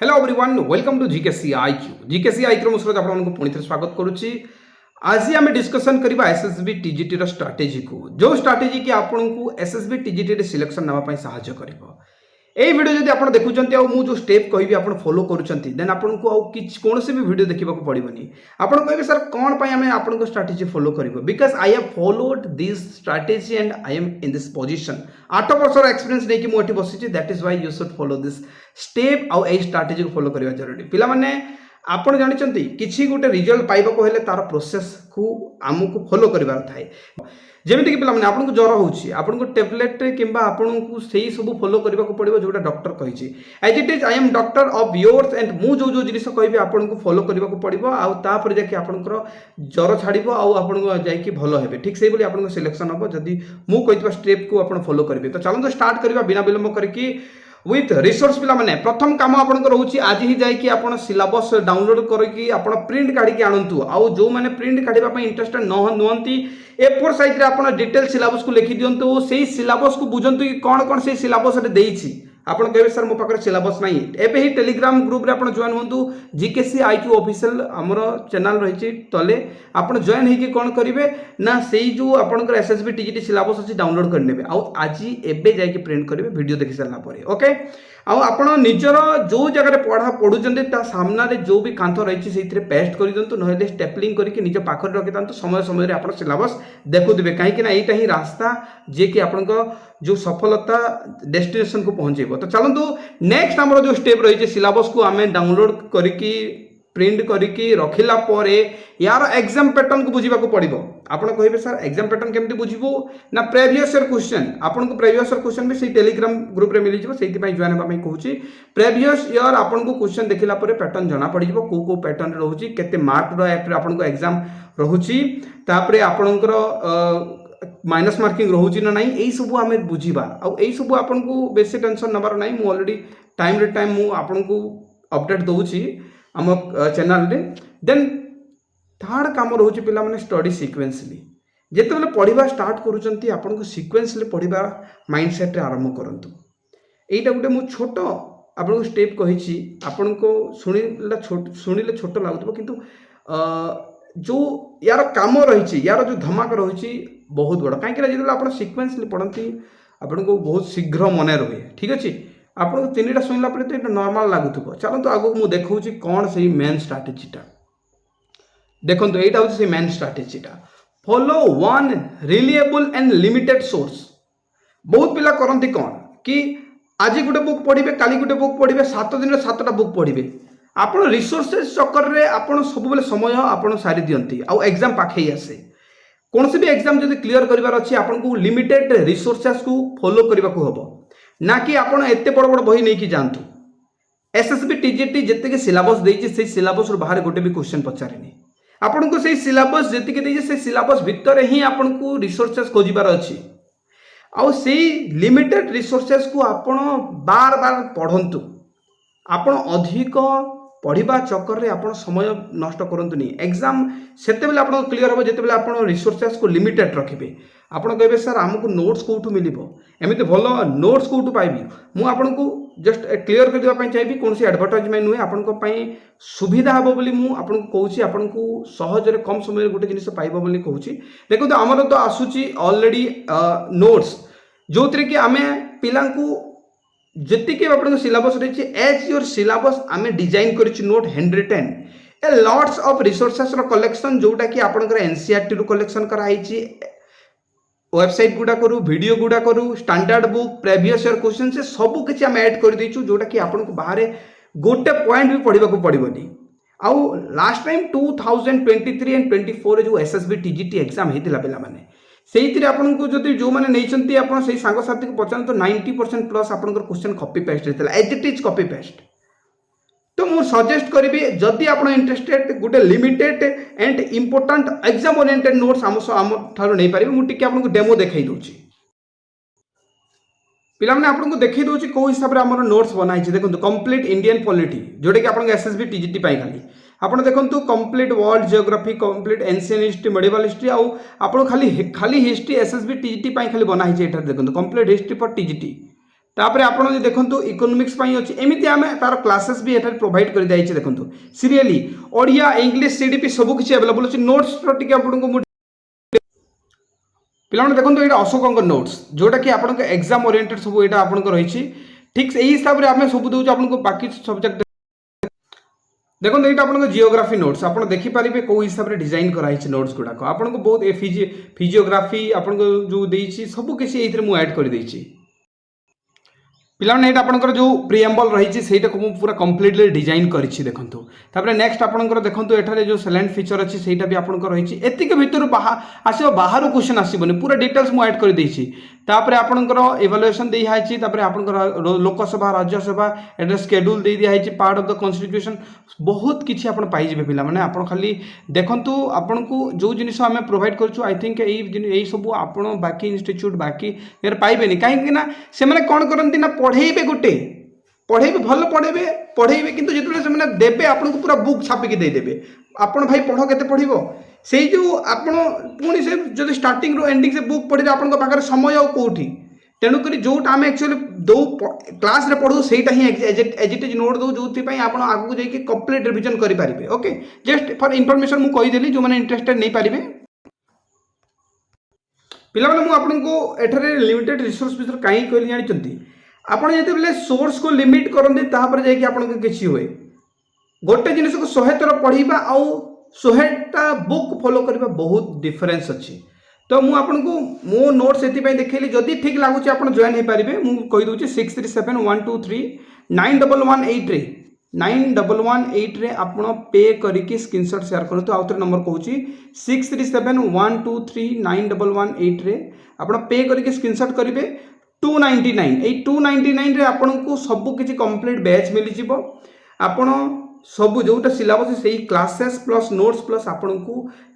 Hello everyone welcome to GKC IQ GKC IQ मुझे आपको पुणी थे स्वागत करुच्ची आज आम डिस्कसन करवा एसएसबी टीजीटी स्ट्राटेजी को जो स्ट्राटेजी की आपको एसएसबी टीजीटी सिलेक्शन नापी साहाय्य कर यही वीडियो जब आप देखुंत जो स्टेप कहि आप फॉलो करुँच देन आपको कौन भी वीडियो देखा पड़ोनी आप कहे सर कौन आम आपको स्ट्राटेजी फॉलो कर because I have followed this strategy and I am in this position 8 वर्षर एक्सपीरियंस नहीं कि मुझे बसी that is why you should follow this step or a strategy को फॉलो करवा जरूरी पिलामाने आपण जानते किसी गोटे रिजल्ट पाइबा हेल्ले तार प्रोसेस को आमको फॉलो करार थाए जमीक पे आपको ज्वर हो टेबलेट कि आपको से सब फॉलो करने को पड़ो जोटा डॉक्टर कही as it is I am doctor of yours and मु जो जिन कहि आपको फॉलो करने को पड़ो आपर जाकि आपंकर ज्वर छाड़ो आपको जाकि भल हे ठीक से आपको सिलेक्शन हम जदि मुझे स्टेप को आप फॉलो करेंगे तो चलते स्टार्ट करवा बिना विलंब करके विथ रिसोर्स पिला माने प्रथम काम आपन रोची आज ही जाई कि आपण सिलेबस डाउनलोड करके आपण प्रिंट काढी के आनंतु आउ जो माने प्रिंट काढिबा पई इंटरेस्टेड न होंती A4 साइज रे आपण डिटेल सिलेबस को लिखि दियंतु सेही सिलेबस को बुझंतु कि कोन कोन से सिलेबस रे देइछि आपण कहबे सर मो पाकर सिलेबस नाही एबे ही टेलीग्राम ग्रुप रे आपण जॉइन होंतु जीकेसी आईक्यू ऑफिशियल हमरो चैनल रहिछि तले आपण जॉइन हे कि कोन करिवे ना सेही जो आपनकर एसएसबी टीजीटी सिलेबस अछि डाउनलोड कर नेबे आ आज एबे जाय कि प्रिंट करिवे वीडियो देखि सरला परे ओके आपण निजर जो जगह पढ़ुଛନ୍ତି ता सामना रे जो भी कांथ रही से पेस्ट कर दिंतु नहेले स्टेपलिंग करके निज पाखर रखि था समय समय रे आपण सिलेबस देखुवे कहीं एटा ही रास्ता जे कि आपण जो सफलता डेस्टिनेशन को पहुंचेबो तो चलंतु नेक्स्ट हमरो जो स्टेप रही सिलेबस को आमे डाउनलोड करके प्रिंट करके रखिला परे यार एग्जाम पैटर्न को बुझीबा को पड़िबो आपण कहिबे सर एग्जाम पैटर्न केमती बुझिबो ना प्रीवियस ईयर क्वेश्चन आपन को प्रीवियस ईयर क्वेश्चन भी से टेलीग्राम ग्रुप रे मिली जिवो सेति पई जॉइन होबा में कहूची प्रीवियस ईयर आपन को क्वेश्चन देखिला परे पैटर्न जाना पड़ी जिवो को पैटर्न रहउची केते मार्क रो आपन को एग्जाम रहउची तापरे आपनकर माइनस मार्किंग रहउची ना नहीं एई सब हमें बुझीबा आ एई सब आपन को बेसी टेंशन नबार नहीं मु ऑलरेडी टाइम रे टाइम मु आपन को अपडेट दउची आम चैनल रे देन थर्ड काम रोचे पिला माने स्टडी सिक्वेंसली जेते बेले पढ़िबा स्टार्ट करूचंती आपन को सिक्वेंसली पढ़िबा माइंडसेट रे आरंभ करंतु एटा गुटे मु छोट आपन को स्टेप कहिछि आपन को सुनिले छोट लागुतबो किंतु जो यार काम रहिछि यार जो धमाका रहिछि बहुत बड़ काहे कि जेते आपन सिक्वेंसली पढ़ंती आपन को बहुत शीघ्र मने रहे ठीक अछि आपको तीनटा शुणला तो ये नॉर्मल लगुव चलते आगे मुझे देखा कौन से मेन स्ट्राटेजीटा देखो यहाँ हूँ से मेन स्ट्राटेजीटा follow one reliable and limited source बहुत पिला करती कौन कि आज गोटे बुक पढ़े काली गोटे बुक पढ़े 7 दिन 7टा बुक पढ़े आप रिसोर्सेस चक्कर में आप सब समय आप सारी दिखती आउ एग्जाम पाखे आसे कौन भी एग्जाम जब क्लीयर करार अच्छे आपको लिमिटेड रिसोर्सेस को फॉलो करने को हम ना कि आपड़ एत बड़ बड़ बही नहीं कि जातु एसएसबी टीजीटी जितने सिलेबस देती से सिलेबस बाहर गोटे भी क्वेश्चन पचारे आपन को से सिलेबस जी से सिलेबस भितर ही आपन को रिसोर्सेस खोजार अच्छी आउ से लिमिटेड रिसोर्सेस को आपन बार बार पढ़ंतु आपन अधिक पढ़ा चक्कर रे आपन समय नष्ट करंतुनी एग्जाम सेते बेले आपन क्लियर हो जेते बेले आपन रिसोर्सेस को लिमिटेड रखिबे आपन कहबे सर हमको नोट्स कोठू मिलिबो एमिते भलो नोट्स कोठू पाइबी मु आपन को जस्ट क्लियर कर देबा पई चाहिबी कोन से एडवर्टाइजमेंट नुहे आपन को पई सुविधा हबो बोली मु आपन को कहूची आपन को सहज रे कम समय रे गोटे जिनिस पाइबो बोली कहूची देखो तो हमर तो आसुची ऑलरेडी नोट्स जोतरे कि आमे पिलां को जितने आपन सिलेबस रही एज योर सिलेबस आम डिजाइन कर note hand retain A lots of resources collection जोटा कि आपंकर एनसीईआरटी रु कलेक्शन कराई वेबसाइट गुड़ा करू वीडियो गुड़ा करू standard book previous year question से सब किसी आम ऐड कर देचु जोटा कि आपन को बाहर गोटे पॉइंट भी पढ़ा पड़ोनी आउ लास्ट टाइम 2023 एंड 24 जो एसएसबी टीजीटी एग्जाम होता पिला माने से आपको जब जो मैंने नहीं आप सांगसाथी को पचार तो 90% प्लस आप क्वेश्चन कॉपी पेस्ट होता as it is copy paste तो मुझे सजेस्ट करी जदि आप इंटरेस्टेड गोटे limited and important exam oriented notes आम ठार नहीं पारे मुझे आपको डेमो देखई दूची पिला मैंने आपको देखई दूची कौ हिसाब से आम नोट्स बनाई देखो कंप्लीट इंडियन पॉलिटी जोटा कि आप एसएसबी टीजीटी खाली आपन देखंतु complete world geography complete ancient history medieval history आउ आपन खाली हिस्ट्री एसएसबी टीजीटी खाली बना है एठार देखंतु कंप्लीट हिस्ट्री फॉर टीजीटी तापर आपण देखो इकोनॉमिक्स अच्छी एमती आम तार क्लासेस भी एठार प्रोवाइड कर दिखाई देखो सीरियली ओडिया इंग्लिश सीडीपी सबकि अवेलेबल अच्छे नोट्स टी आपको पिला देखो ये अशोक नोट्स जोटा कि आप एग्जाम ओरिएंटेड सब यहाँ आप रही ठीक से हिसाब से आम सब दूँ आपको बाकी सब्जेक्ट देखो ये आप जियोग्राफी नोट्स आप देखिपारे कौ हिसाब से डिजाइन कराई नोट्स गुड़ाक आपको बहुत फिजियोग्राफी आपको जो देती सबकि ये ऐड कर पिलाने ये आपंकर जो प्रिएम्बल रही है पूरा कम्प्लीटली डिजाइन करी देखो तापर नेक्स्ट आपंकर देखो एठारे जो साइलेंट फीचर अच्छी से भी आपंकर रही है एतिक भितर आसो बाहर क्वेश्चन आसबनी पूरा डिटेल्स मुझे ऐड कर देती तापर आपंकर इवालुएशन दिखाई तापर आपंकर लोकसभा राज्यसभा एटा शेड्यूल दे दिखाई पार्ट ऑफ द कॉन्स्टिट्यूशन बहुत किसी आप पाइबे पिला माने आप खाली देखंतु आपन को जो जिनिस आम प्रोवाइड करछु आई थिंक यही सब आप बाकी इंस्टीट्यूट बाकी यार पाइबेनी कहीं से मैंने कौन करती ना पढ़ेबे गोटे पढ़ेबे भल पढ़ेबे किंतु जितने से देबे आपन को पूरा बुक छापिकी देदेबे आपन भाई पढ़ केते पढ़िबो से जो आपण पुणी से जो स्टार्टिंग रो एंडिंग से बुक पढ़े आपन पाखे समय आ कौटी तेणुक जोटा आम एक्चुअली दो क्लास रे पढ़ू से एज इट इज नोट दो जो आप आगू जाकि कंप्लीट रिविजन करेंगे ओके जस्ट फॉर इनफॉरमेशन मुझे कहीदेली जो मैंने इंटरेस्टेड नहीं पारे पिला आपको एठारे लिमिटेड रिसोर्स विषय कहीं कहली जानते आपड़ जो सोर्स को लिमिट करते जाकि आपको किसी हुए गोटे जिनस को 100 थर पढ़ा आउ 100टा बुक फॉलो करने बहुत डिफरेंस अच्छी तो मुझे आपको मो नोट्स ये देखली जदि ठीक लगुच आप जॉइन हो पारे मुझे कहीदे 6371239118 9118 आप पे करके स्क्रीनशॉट शेयर करूँ आउ थे नंबर कहूँ 6371239118 आप पे करके स्क्रीनशॉट करेंगे 299 ये 299 रे आपको सब किसी कंप्लीट बैच मिल जाव आपण सब जोटा सिलेबस से क्लासेस प्लस नोट्स प्लस आपन को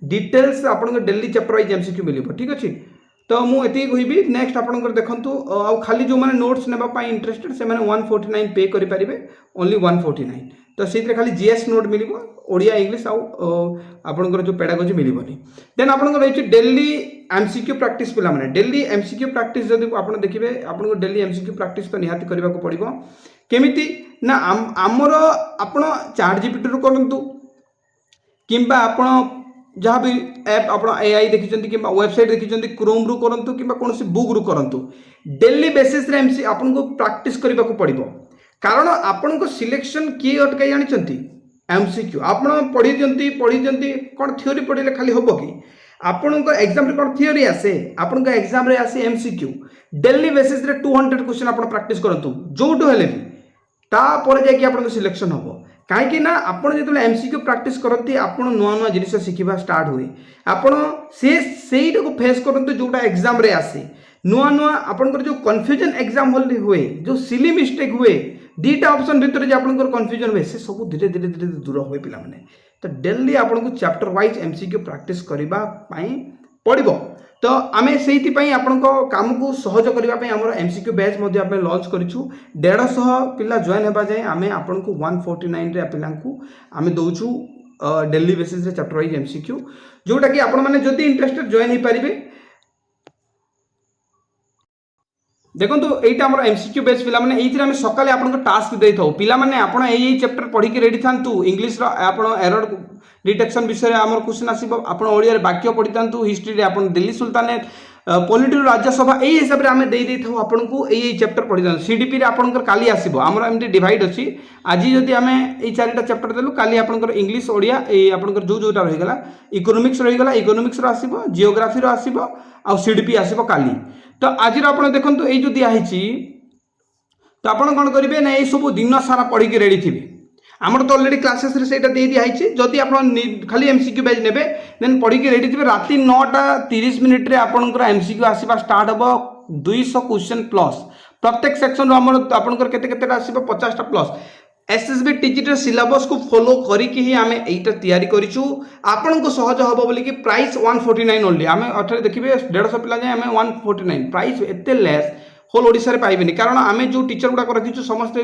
डिटेल्स आपन डेली चैप्टर वाइज एमसीक्यू मिलिबो ठीक अच्छे तो मुझे कहबी नेक्स्ट आपंकर देखूँ आउ खाली जो मैंने नोट्स नापी इंटरेस्टेड से 149 पे करेंगे ओनली 149 तो से खाली जीएस नोट मिल ओडिया इंग्लिश आपंकर जो पेडागोजी मिलबनी देन आपंकर रही डेली एमसीक्यू प्रैक्टिस पिला माने डेली एमसीक्यू प्रैक्टिस जब आप देखिए आपको डेली एमसीक्यू प्रैक्टिस तो निहाती करने को पड़ो केमिति ना आमर आपण चैट जीपीटी रु करंतु किंबा आपण जहाँ भी ऐप आप एआई देखी कि वेबसाइट देखी क्रोम रु करंतु किंबा कौन बुक रु करंतु डेली बेसिस रे एमसी आपन को प्रैक्टिस करने को पड़ो कारण आपण को सिलेक्शन किए अटकाई जानते एमसीक्यू आपन पढ़ी दियंती कौन थ्योरी पढ़ले खाली हम कि आपण एग्जाम रे कौन थ्योरी आसे आपण एग्जाम रे आसे एमसीक्यू डेली बेसिस रे 200 क्वेश्चन आप प्रैक्टिस करंतु जोटू हेले भी तापर जाकि आपन सिलेक्शन हम कहीं ना आप जो एमसीक्यू प्रैक्टिस करती आप नुआ नुआ जिन शिखा स्टार्ट हुए आपड़ से फेस करते जोटा एग्जाम रे आसे नुआ नुआ आपंकर जो कन्फ्यूजन एग्जाम हॉल हुए जो सिली मिस्टेक हुए दीटा ऑप्शन भितर जो आपंकर कन्फ्यूजन हुए से सब धीरे धीरे धीरे दूर हुए पिला माने तो डेली आपको चैप्टर वाइज एमसीक्यू प्रैक्टिस करने पड़ो तो आम से आपण काम को सहज करने आम एमसीक्यू बैच लॉन्च करूँ 150 पिला जॉइन होगा जाए आम आपन को 149 पिला आम दौचु daily basis chapter wise MCQ जोटा कि आपण मैंने जदि इंटरेस्टेड जॉइन हो पारे देखो तो यहाँ आम एमसीक्यू बैच पिला माने ये आम सकाले आपको टास्क दे था पिला माने आपण यही चैप्टर पढ़ी रेडी था इंग्लिश एरर डिटेक्शन विषय में आम क्वेश्चन आसो आप ओडिया वाक्य पढ़ी था हिस्ट्री आप दिल्ली सुल्तानेट पॉलिटी राज्यसभा यही हिसाब से आम दे था आपको यही चैप्टर पढ़ी था सीडीपी आपंकर काली आसो आमर एमती डिवाइड अच्छी आज जदि आम ये 4टा चैप्टर देलु काली आपंकर इंग्लिश ओडिया आपंकर जो जोटा रहीगला इकोनॉमिक्स रहीगला इकोनॉमिक्स आसो जियोग्राफी आसो आ सीडीपी आसो काली तो आज आप देखो ये जो दिखाई तो आप कौन करेंगे ना ये सब दिन सारा पढ़ी रेडी थे आमर तो अलरेडी क्लासेस रे सेटा दे दिखाई जदि आप खाली एमसीक्यू बैच ने देन पढ़ी रेडी थे राति 9:30 मिनिट रे आपनकर एमसीक्यू आसवा स्टार्ट हम 200 क्वेश्चन प्लस प्रत्येक सेक्शन आपनकर केते आसो 50टा प्लस एसएसबी टीजीटी सिलेबस को फॉलो करके ही आम एटा तैयारी करिछु आपन को सहज हम बोली कि प्राइस 149 ओनली आम अठारे देखिए 150 पिला जाए आम 149 प्राइस एते लेस होल ओडिशा रे पाइबेनी कारण आम जो टीचर गुड़ा रखीचु समस्ते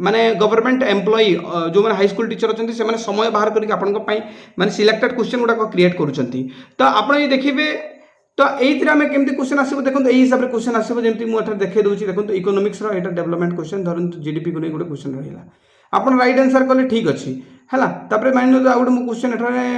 माने गवर्नमेंट एम्प्लॉई जो मैंने हाई स्कूल टीचर अच्छा से समय बाहर करके माने सिलेक्टेड क्वेश्चन गुड़ा क्रिएट करुँच तो आप देखिए तो ये आम केमती क्वेश्चन आसो देखो यही हिसाब से क्वेश्चन आसो जमी मुझे देखे दूसरी देखो इकोनोमिक्स यहाँ डेवलपमेंट क्वेश्चन धरतु जीडीपी को नहीं गोटे क्वेश्चन रहा आप रईट आंसर कले ठीक अच्छे है मानि नि आउ गए क्वेश्चन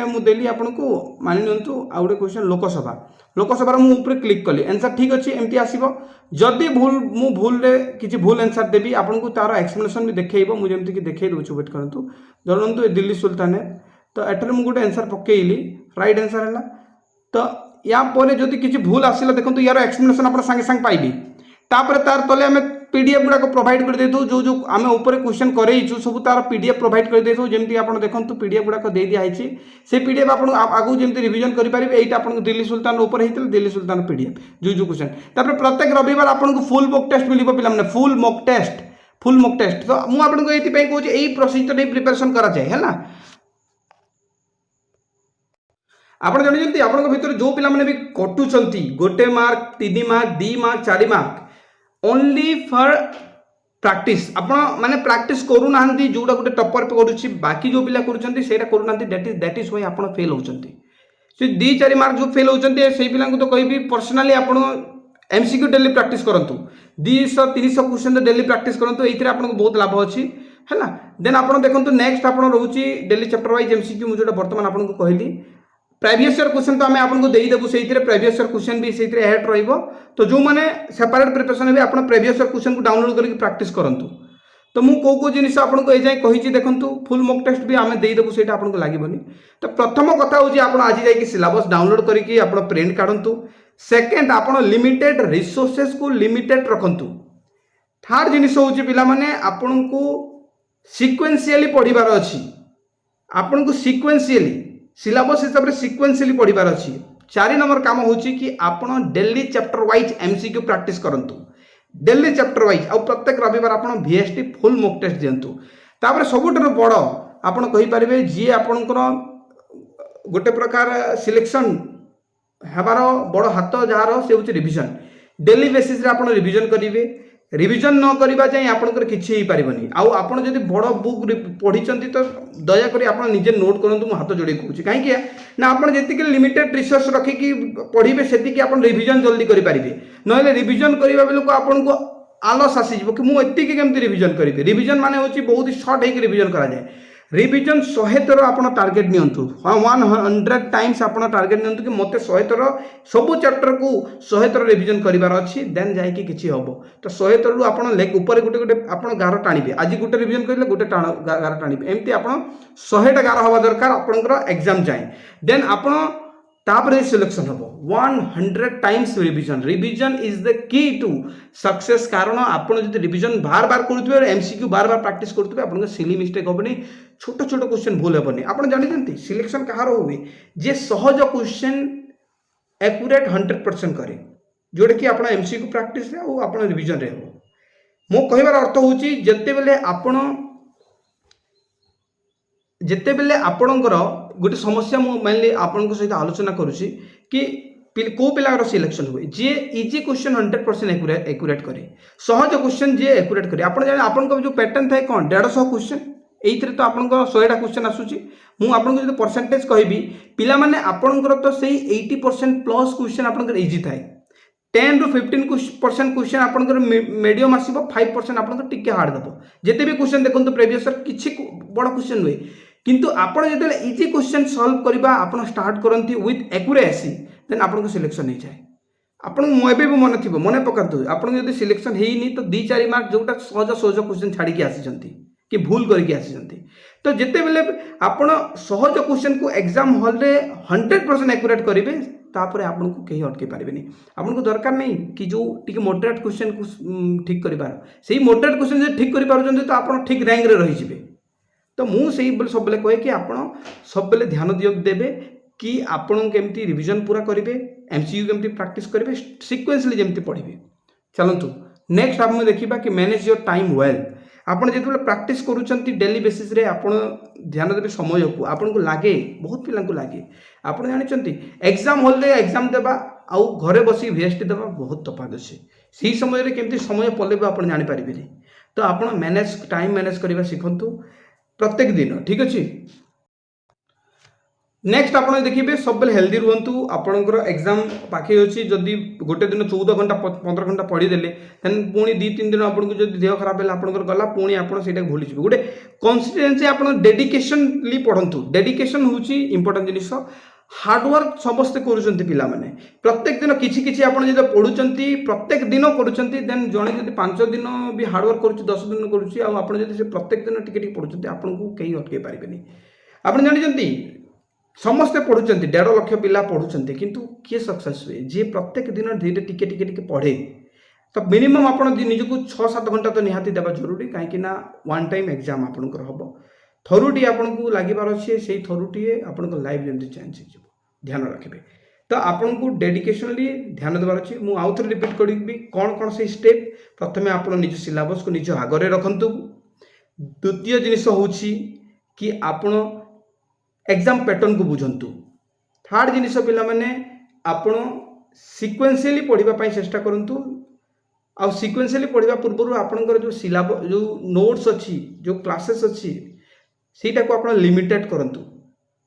मुझे आपको मानि नि आउ गए क्वेश्चन लोकसभा मुझे क्लिक कली आंसर ठीक अच्छे एमती आसो जदि भूल मु भूल किसी भूल आंसर देवी आपको तार एक्सप्लेनेशन भी देखो मुझे देखई दूसरी वेट करूँ धरतु दिल्ली सुल्तानेट तो एटर मुझे गोटे आंसर पकईली रईट आंसर है तो या पर जदि किसी भूल आसला देखो यार एक्सप्लेनेशन आप सागे सागे पाइबे तापर तार तले आम पीडीएफ गुड़ाक प्रोवाइड कर देथु जो जो आम ऊपर क्वेश्चन करेइछु सब तार पीडीएफ प्रोवाइड कर देथु जेमती आपण देखंतु पीडीएफ गुड़ाक दे दिया है से पीडीएफ आपण आगु जेमती रिवीजन करि परिबे एटा आपण दिल्ली सुल्तान ऊपर हेतिल दिल्ली सुल्तान पीडीएफ जो जो क्वेश्चन तापर प्रत्येक रविवार आपण को फुल मॉक टेस्ट मिलिबो पिला माने फुल मॉक टेस्ट तो मु आपण को एति पई कहूची एई प्रोसीजर नै प्रिपरेशन करा जाय हैला आपण जानि आपण भीतर जो पिला माने भी कटुचंती गोटे mark 3 mark 2 mark 4 mark only for practice आपण माने प्रैक्टिस करू नाहंती जोडा गोटे टॉपर पे करूची बाकी जो पिला करूचंती सेटा करू नाहंती दैट इज व्हाई आपण फेल होचंती से 2-4 मार्क जो फेल होचंती सेही पिला को तो कहबी पर्सनली आपण एमसीक्यू डेली प्रैक्टिस करंतु 200-300 क्वेश्चन डेली प्रैक्टिस करंतु एथिरे आपण को बहुत लाभ अछि हैला देन आपण देखंतु नेक्स्ट आपण रहउची डेली चैप्टर वाइज एमसीक्यू मु जोडा वर्तमान आपण को कहली प्रीवियस ईयर क्वेश्चन तो आम आपको देदेबू से प्रीवियस ईयर क्वेश्चन भी से एड रहिबो तो जो मैंने सेपरेट प्रिपरेशन भी आप प्रीवियस ईयर क्वेश्चन को डाउनलोड करके प्रैक्टिस करंतु तो मु को जिनिस आपको ए जाए कही देखंतु फुल मॉक टेस्ट भी आम देदेबू से आपको लागबनी तो प्रथम कथा होची आप आज जाई सिलेबस डाउनलोड करके आप प्रिंट काढंतु सेकंड आप लिमिटेड रिसोर्सेस को लिमिटेड रखंतु थर्ड जिनिस होची पिला माने आपनको सीक्वेंशियली पढ़िबार अछि आपनको सीक्वेंशियली सिलेबस हिसाब से सीक्वेंशियली पढ़िबार अछि 4 नंबर काम होची कि आपण daily chapter wise MCQ practice करंतु डेली चैप्टर वाइज आ प्रत्येक रविवार आपण वीएसटी फुल मॉक टेस्ट दियंतु तापर सबुठर बड़ आपण कहि परिबे जे आपणकर गोटे प्रकार सिलेक्शन हेबार बड़ हाथ जार से होची रिवीजन डेली बेसिस रे आपण रिवीजन करिवे रिवीजन न करबा जाय आपनकर किछि ही पारिबनी आउ आपण जदि बड़ बुक पढिचंती तो दया करी आपण निजे नोट करंतु मु हाथ जोड़ी कहूची काहे कि ना आपण जेति के लिमिटेड रिसोर्स रखी कि पढिबे सेति कि आपण रिवीजन जल्दी करि परिबे नहले रिवीजन करबा बेल को आपण को आलस आसी जबो कि मु एति के केमति रिवीजन करिबे रिवीजन माने होची बहुत ही शॉर्ट है कि रिवीजन करा जाय रिवीजन 100 थर आपण टार्गेट नियंतु 100 टाइम्स आपण टार्गेट नियंतु कि मते 100 थर सब चैप्टर को 100 थर रिवीजन करिवार अछि देन जाय कि किछि हबो तो 100 थर रु आपण लेग ऊपर गोटे गोटे आपण गार टाणीबे आज गोटे रिवीजन करिले गोटे गार टाणीबे एमती आपण 100 टा गार हवा दरकार आपनकर एग्जाम जाय देन आपण तापर सिलेक्शन हम 100 times revision is the key to success कारण आप रिवीजन बार बार करुवे एमसीक्यू बार बार प्रैक्टिस करुवे आप सिली मिस्टेक हेनी छोट छोट क्वेश्चन भूल हेनी आप जानते सिलेक्शन कहार हुए जे सहज क्वेश्चन एक्यूरेट 100% करे जोटा कि आप एमसीक्यू प्रैक्टिस आप रिवीजन रे हो मो कहबार अर्थ हूँ जिते बेले आपण जिते बेले आपणकर गोटे समस्या मु मेनली आपन सहित आलोचना करुच्ची कि को पिलार सिलेक्शन हुए जे इजी क्वेश्चन 100% एक्यूरेट करे सहज क्वेश्चन जे एक्यूरेट करे आप जाने आपन जो पैटर्न थाए कौन 150 क्वेश्चन एइथरे तो आपन 100टा क्वेश्चन आसुची मु आपन जो परसेंटेज कहबी पिला माने आपनकर तो सही 80% प्लस क्वेश्चन आपन इजी थाए 10 ରୁ 15% क्वेश्चन आपनकर मीडियम आसीबो 5% आपनकर टिके हार्ड दबो जेते भी क्वेश्चन देखंतु प्रीवियस ईयर किछि बड़ क्वेश्चन हुए किंतु आपण जते इजी क्वेश्चन सॉल्व करबा आपण स्टार्ट करंती विथ एक्यूरेसी देन आपण को सिलेक्शन हो जाए आपण मोबे भी मन थिबो मने पकातु आपण जते सिलेक्शन हेइनी तो 2-4 मार्क जोटा सहज सहज क्वेश्चन छाड़ी के आसीचंती कि भूल करके आसीचंती तो जेते बेले आपण सहज क्वेश्चन को एग्जाम हॉल रे 100% एक्यूरेट करिवे तापर आपण को कहीं अटके पारिबेनी आपण को दरकार नहीं कि जो टिके मॉडरेट क्वेश्चन को ठीक करिबार सेही मॉडरेट क्वेश्चन जे ठीक करि पारुचंती तो आपण ठीक रैंक रे रहि जिवे तो मु से सब बेले कहे कि आपण सब बेले ध्यान देवे कि आपण केमती रिवीजन पूरा करेंगे एमसीक्यू केमती प्रैक्टिस करेंगे सिक्वेंसली जमती पढ़े चलतु नेक्स्ट आप देखा कि मैनेज योर टाइम वेल आपड़ जो प्रैक्टिस करुँच डेली बेसिस रे आपण ध्यान देवे समय को आपन को लगे बहुत पिला लगे आप जानते एग्जाम हॉल रे एग्जाम देवा आउ घरे बसी वीएसटी देवा बहुत तफात अच्छे से समय केमती समय पलैब आप जानीपारे तो आप मैनेज टाइम मैनेज करवा शिखु प्रत्येक दिन ठीक अच्छे नेक्स्ट आप देखिए सब हेल्दी रुहतु आपंकर एग्जाम पाखे अच्छी जदि गोटे दिन 14 घंटा 15 घंटा पढ़ीदे देन पुणी 2-3 दिन आपको जो देह खराब है आपंकर गला पुणी आप भूल जाए गोटे कन्सिस्टेंसी आप डेडिकेशनली पढ़ु डेडिकेशन हूँ इंपोर्टां जिन हार्डवर्क समस्ते करें प्रत्येक दिन किसी आप जो पढ़ुंट प्रत्येक दिन करुँच देन जड़े जब 5 दिन भी हार्डवर्क कर 10 दिन करुँच प्रत्येक दिन टिके पढ़ुंट आपको कहीं अटकई पारे आप जानते समस्ते पढ़ुंट 1.5 लाख पिला पढ़ुंट किंतु किए सक्सेस हुए जी प्रत्येक दिन धीरे टिके टिके टिके पढ़े तो मिनिमम आप निजक 6-7 घंटा तो निहाती देवा जरूरी कहीं वन टाइम एग्जाम आपंकर हम थरुटी आपको लगे अच्छे से थरुटी आप लाइफ जमी चेंज हो ध्यान रखिए तो आपको डेडिकेशनली ध्यान देवार अच्छे मुझे आउ थे रिपीट करी कौन कौन से स्टेप प्रथम आप निज सिलेबस को निज आगे रखु द्वितीय जिनिस हूँ कि आपण एग्जाम पैटर्न को बुझंतु थर्ड जिनिस पिला माने आपण सिक्वेंशियली पढ़ाई चेष्टा करंतु आ सिक्वेंशियली पढ़ा पूर्व आपंकर जो सिलेबस जो नोट्स अच्छी जो क्लासेस अच्छी सीटा को आप लिमिटेड करंतु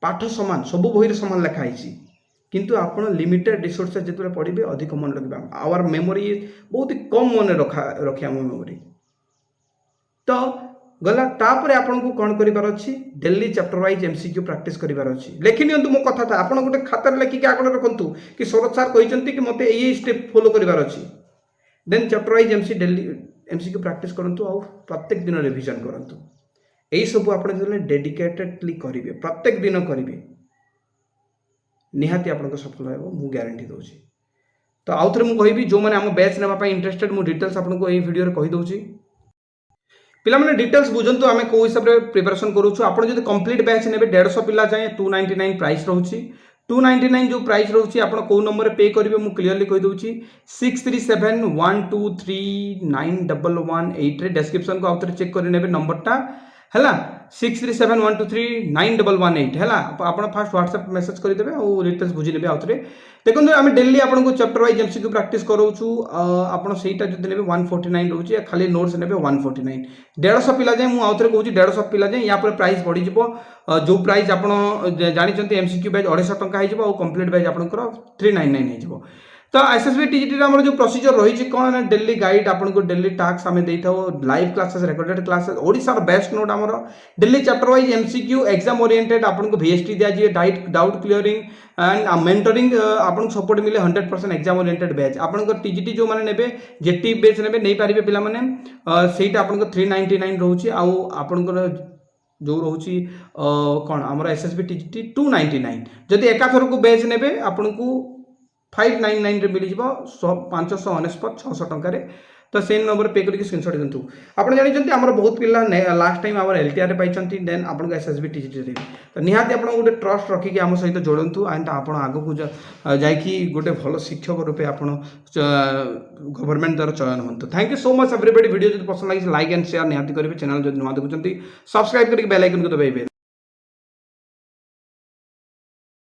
पाठ सामान सब बही सामान लिखाई किंतु आप लिमिटेड रिसोर्स जो पढ़े अधिक मन रखा आवर मेमोरी बहुत ही कम मन रखा मेमोरी तो गला तापर आपन को कौन करिवार अछि daily chapter wise MCQ practice करिवार अछि लेखि नियंतु मो कथा था आपन गोटे खातार लेखि के आगड रखंतु कि शरद सर कहिसंती कि मते एई स्टेप फॉलो करिवार अछि then chapter wise daily MCQ practice करंतु और प्रत्येक दिन रिवीजन करंतु एई सब आपन जले डेडिकेटेडली करिवे प्रत्येक दिन करिवे निहाती आपन को सफल हेबो मु गारंटी दोछि तो आउथरे मु कहिबी जो माने हम बैच नेबा पय इंटरेस्टेड मु डिटेल्स आपन को एई वीडियो रे कहि दोछि पिला मैंने डिटेल्स बुझंतु आमे को हिसाब रे प्रिपरेशन करूछु आपण जदि कंप्लीट बैच नेबे 150 पिला जाए 299 प्राइस रहउछि 299 जो प्राइस रहउछि आपण को नंबर पे करिवे मु क्लियरली कहि दोछि 6371239118 रे डिस्क्रिप्शन को आउथरे चेक करि नेबे नंबरटा हैला 6371239118 हैला आपण फास्ट व्हाट्सएप मैसेज करि देबे और डिटेल्स बुझि नेबे आउथरे देखो आम डेली आपको चैप्टर वाइज एमसीक्यू प्रैक्टिस कराऊँ आप सहीटा जो ने 149 रोचे खाली नोट्स ने 149 150 पिला जाए मुझे आउे कहूँ 150 पिला जाए या प्राइस बढ़ी जो प्राइस आप जानते एमसीक्यू बैच 250 टंका हो कंप्लीट बैच आपंकर 399 हो तो एसएसबी टीजीटी आम जो प्रोसीजर रही कौन ना डेली गाइड आपको डेली टास्क आम दे लाइव क्लासेस रेकर्डेड क्लासेस ओडिशार बेस्ट नोट आमर daily chapter wise MCQ exam oriented आपको भीएसटी दिजाए डाउट क्लियरिंग एंड मेंटरिंग आपको सपोर्ट मिले 100% एग्जाम ओरिएंटेड बैच आपको टीजीटी जो मैंने ने जेटी बैच ने नहीं पारे पे सहीटा आपको 399 रोचे आपंकर जो रोचे कौन आमर एसएसबी टीजीटी 299 जदि एकाथर को बैच ने आपको 599 रे मिल जाव 599 टंका तो से नंबर पे करके स्क्रीनशॉट दिंतु आप जानते आम बहुत पिला लास्ट टाइम आम एलटीआर पाई देन आपको एसएसबी टीजीटी तो निहाती आप गोटे ट्रस्ट रखिकी आम सहित जोड़तु एंड आप आग को जाकि गोटे भल शिक्षक रूपे आप गवर्नमेंट द्वारा चयन हूँ thank you so much everybody video जो पसंद लगी लाइक एंड शेयर निहाती करेंगे चैनल जो नुआ देखुं सब्सक्राइब करके बेल आइकन को दबाइबे।